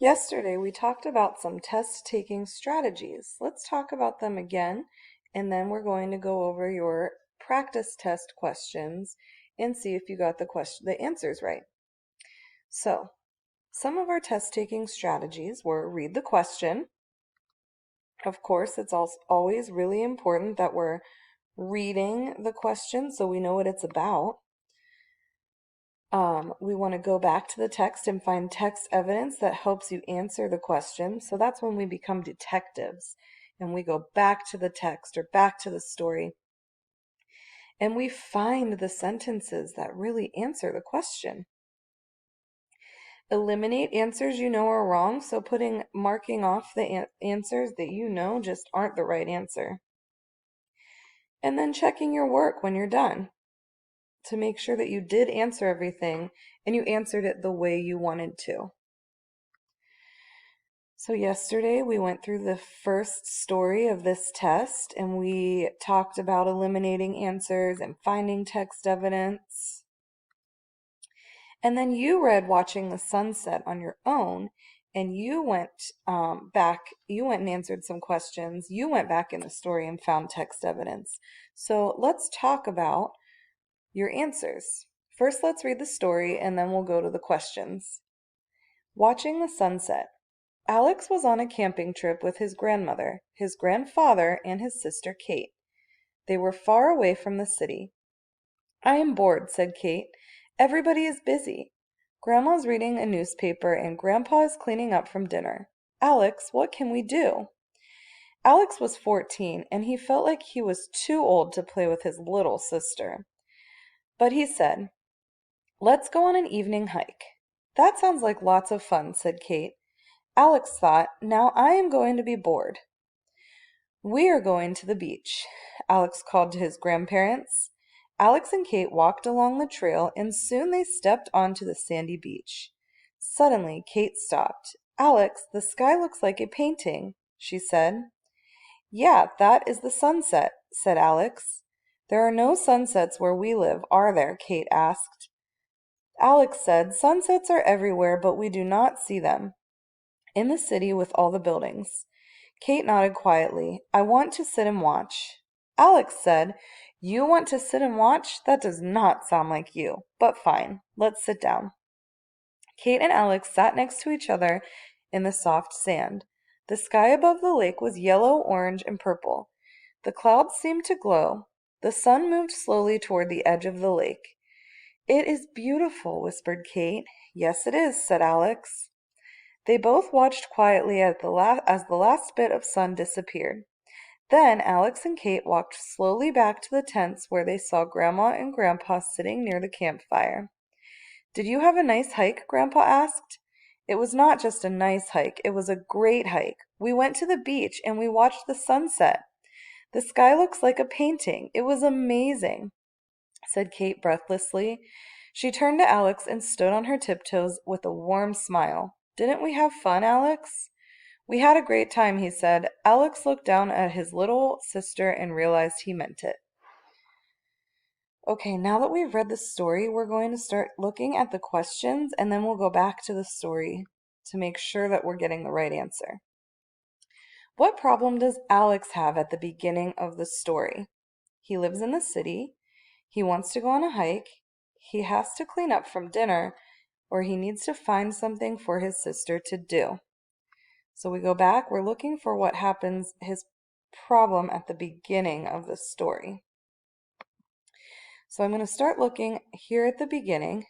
Yesterday, we talked about some test-taking strategies. Let's talk about them again, and then we're going to go over your practice test questions and see if you got the answers right. So, some of our test-taking strategies were read the question. Of course, it's always really important that we're reading the question so we know what it's about. We want to go back to the text and find text evidence that helps you answer the question. So that's when we become detectives and we go back to the text or back to the story and we find the sentences that really answer the question. Eliminate answers you know are wrong, so marking off the answers that you know just aren't the right answer. And then checking your work when you're done to make sure that you did answer everything and you answered it the way you wanted to. So yesterday we went through the first story of this test and we talked about eliminating answers and finding text evidence. And then you read Watching the Sunset on your own and you went and answered some questions. You went back in the story and found text evidence. So let's talk about your answers. First, let's read the story and then we'll go to the questions. Watching the Sunset. Alex was on a camping trip with his grandmother, his grandfather, and his sister Kate. They were far away from the city. "I am bored," said Kate. "Everybody is busy. Grandma's reading a newspaper and Grandpa is cleaning up from dinner. Alex, what can we do?" Alex was 14 and he felt like he was too old to play with his little sister. But he said, "Let's go on an evening hike." "That sounds like lots of fun," said Kate. Alex thought, "Now I am going to be bored." "We are going to the beach," Alex called to his grandparents. Alex and Kate walked along the trail and soon they stepped onto the sandy beach. Suddenly, Kate stopped. "Alex, the sky looks like a painting," she said. "Yeah, that is the sunset," said Alex. "There are no sunsets where we live, are there?" Kate asked. Alex said, "Sunsets are everywhere, but we do not see them in the city with all the buildings." Kate nodded quietly. "I want to sit and watch." Alex said, "You want to sit and watch? That does not sound like you. But fine, let's sit down." Kate and Alex sat next to each other in the soft sand. The sky above the lake was yellow, orange, and purple. The clouds seemed to glow. The sun moved slowly toward the edge of the lake. "It is beautiful," whispered Kate. "Yes, it is," said Alex. They both watched quietly as the last bit of sun disappeared. Then Alex and Kate walked slowly back to the tents where they saw Grandma and Grandpa sitting near the campfire. "Did you have a nice hike?" Grandpa asked. "It was not just a nice hike, it was a great hike. We went to the beach and we watched the sunset. The sky looks like a painting. It was amazing," said Kate breathlessly. She turned to Alex and stood on her tiptoes with a warm smile. "Didn't we have fun, Alex?" "We had a great time," he said. Alex looked down at his little sister and realized he meant it. Okay, now that we've read the story, we're going to start looking at the questions and then we'll go back to the story to make sure that we're getting the right answer. What problem does Alex have at the beginning of the story? He lives in the city. He wants to go on a hike. He has to clean up from dinner, or he needs to find something for his sister to do. So we go back, we're looking for what happens, his problem at the beginning of the story. So I'm going to start looking here at the beginning.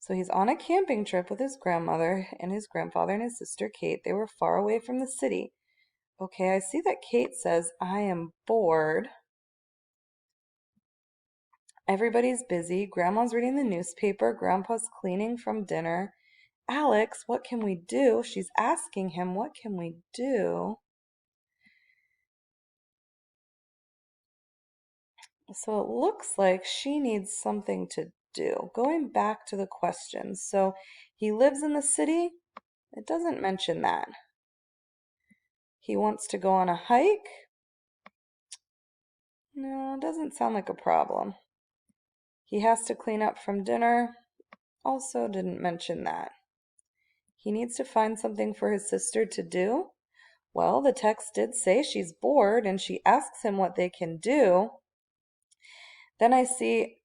So he's on a camping trip with his grandmother and his grandfather and his sister Kate. They were far away from the city. Okay, I see that Kate says, "I am bored. Everybody's busy. Grandma's reading the newspaper. Grandpa's cleaning from dinner. Alex, what can we do?" She's asking him, "What can we do?" So it looks like she needs something to do. Going back to the questions. So he lives in the city? It doesn't mention that. He wants to go on a hike? No, it doesn't sound like a problem. He has to clean up from dinner? Also didn't mention that. He needs to find something for his sister to do. Well, the text did say she's bored and she asks him what they can do. Then I see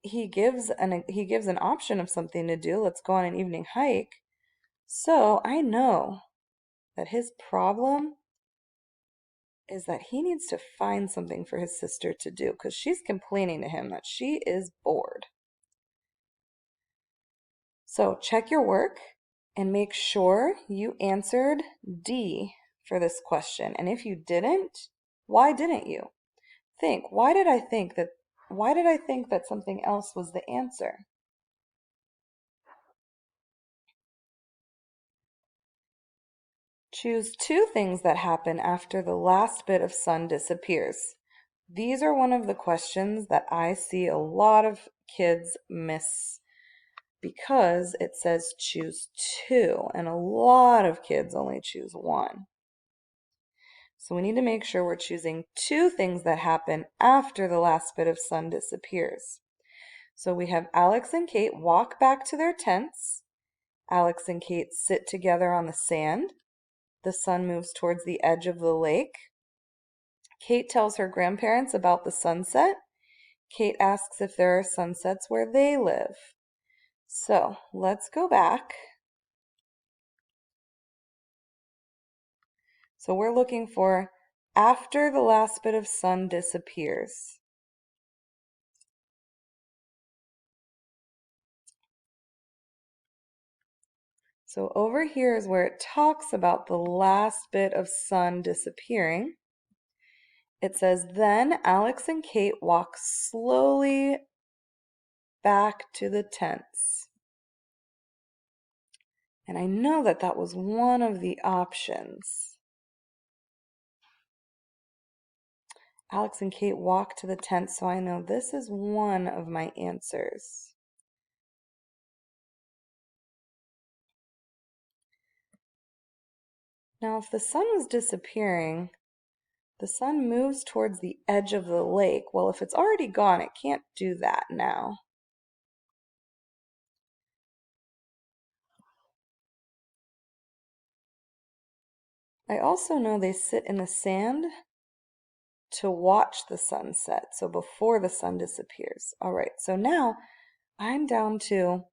he gives an option of something to do. Let's go on an evening hike. So I know that his problem is that he needs to find something for his sister to do because she's complaining to him that she is bored. So check your work and make sure you answered D for this question. And if you didn't, why didn't you? Think, why did I think that something else was the answer? Choose two things that happen after the last bit of sun disappears. These are one of the questions that I see a lot of kids miss because it says choose two, and a lot of kids only choose one. So we need to make sure we're choosing two things that happen after the last bit of sun disappears. So we have Alex and Kate walk back to their tents. Alex and Kate sit together on the sand. The sun moves towards the edge of the lake. Kate tells her grandparents about the sunset. Kate asks if there are sunsets where they live. So let's go back. So we're looking for after the last bit of sun disappears. So over here is where it talks about the last bit of sun disappearing. It says, then Alex and Kate walk slowly back to the tents. And I know that that was one of the options. Alex and Kate walk to the tent, so I know this is one of my answers. Now, if the sun was disappearing, the sun moves towards the edge of the lake. Well, if it's already gone, it can't do that now. I also know they sit in the sand to watch the sunset, so before the sun disappears. All right, so now I'm down to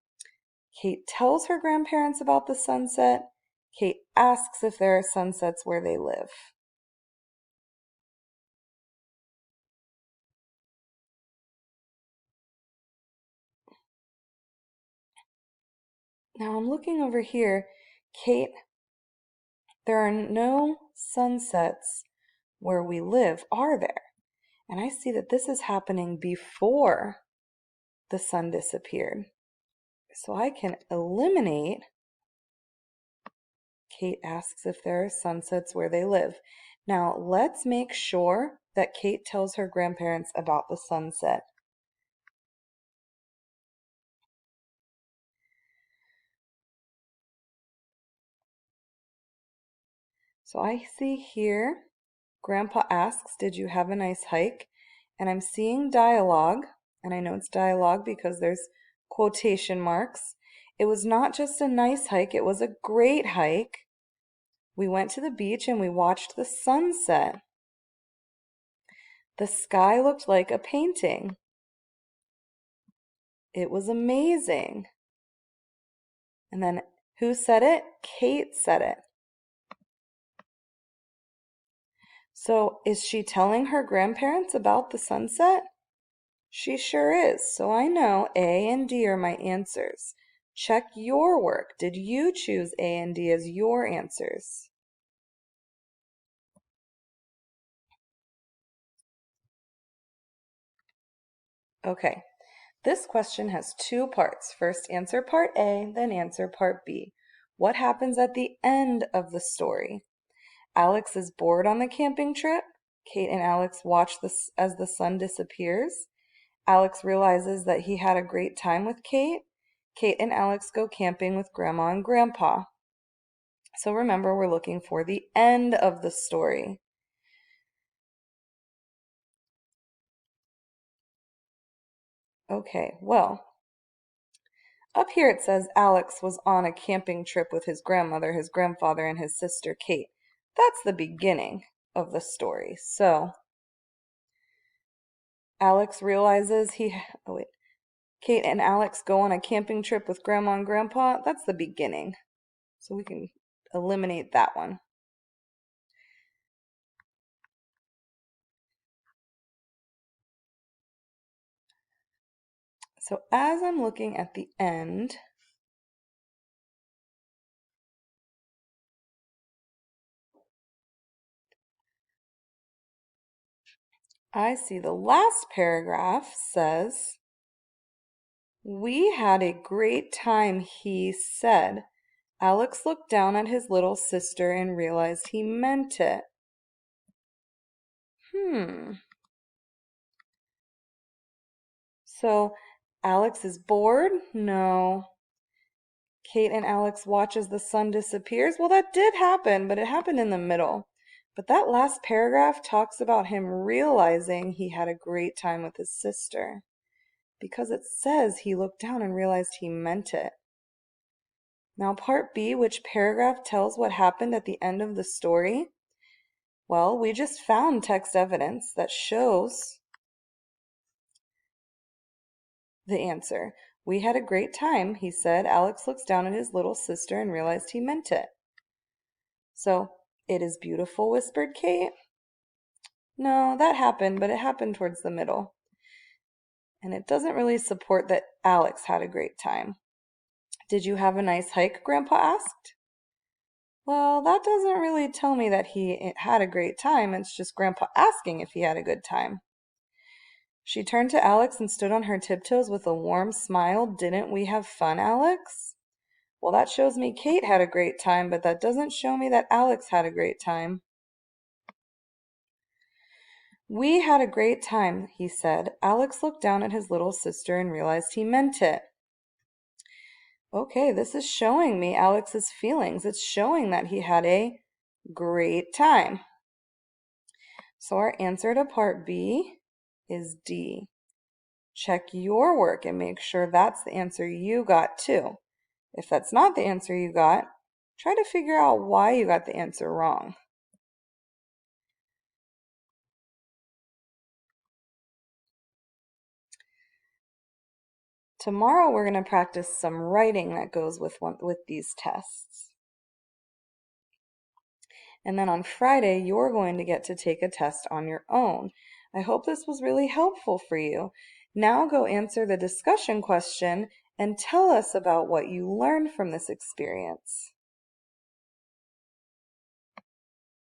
Kate tells her grandparents about the sunset. Kate asks if there are sunsets where they live. Now I'm looking over here. Kate, there are no sunsets where we live, are there? And I see that this is happening before the sun disappeared. So I can eliminate Kate asks if there are sunsets where they live. Now let's make sure that Kate tells her grandparents about the sunset. So I see here, Grandpa asks, did you have a nice hike? And I'm seeing dialogue, and I know it's dialogue because there's quotation marks. It was not just a nice hike, it was a great hike. We went to the beach and we watched the sunset. The sky looked like a painting. It was amazing. And then who said it? Kate said it. So is she telling her grandparents about the sunset? She sure is. So I know A and D are my answers. Check your work. Did you choose A and D as your answers? Okay, this question has two parts. First answer part A, then answer part B. What happens at the end of the story? Alex is bored on the camping trip. Kate and Alex watch this as the sun disappears. Alex realizes that he had a great time with Kate. Kate and Alex go camping with Grandma and Grandpa. So remember, we're looking for the end of the story. Okay, well, Up here it says Alex was on a camping trip with his grandmother, his grandfather, and his sister Kate. That's the beginning of the story. So Alex realizes Kate and Alex go on a camping trip with Grandma and Grandpa. That's the beginning. So we can eliminate that one. So as I'm looking at the end, I see the last paragraph says, "We had a great time," he said. Alex looked down at his little sister and realized he meant it. So Alex is bored? No. Kate and Alex watch as the sun disappears? Well, that did happen, but it happened in the middle. But that last paragraph talks about him realizing he had a great time with his sister, because it says he looked down and realized he meant it. Now, part B, which paragraph tells what happened at the end of the story? Well, we just found text evidence that shows the answer. "We had a great time," he said. Alex looks down at his little sister and realized he meant it. So, "It is beautiful," whispered Kate. No, that happened, but it happened towards the middle. And it doesn't really support that Alex had a great time. "Did you have a nice hike?" Grandpa asked. Well, that doesn't really tell me that he had a great time. It's just Grandpa asking if he had a good time. She turned to Alex and stood on her tiptoes with a warm smile. "Didn't we have fun, Alex?" Well, that shows me Kate had a great time, but that doesn't show me that Alex had a great time. "We had a great time," he said. Alex looked down at his little sister and realized he meant it. Okay, this is showing me Alex's feelings. It's showing that he had a great time. So our answer to part B is D. Check your work and make sure that's the answer you got too. If that's not the answer you got, try to figure out why you got the answer wrong. Tomorrow we're going to practice some writing that goes with these tests. And then on Friday, you're going to get to take a test on your own. I hope this was really helpful for you. Now go answer the discussion question and tell us about what you learned from this experience.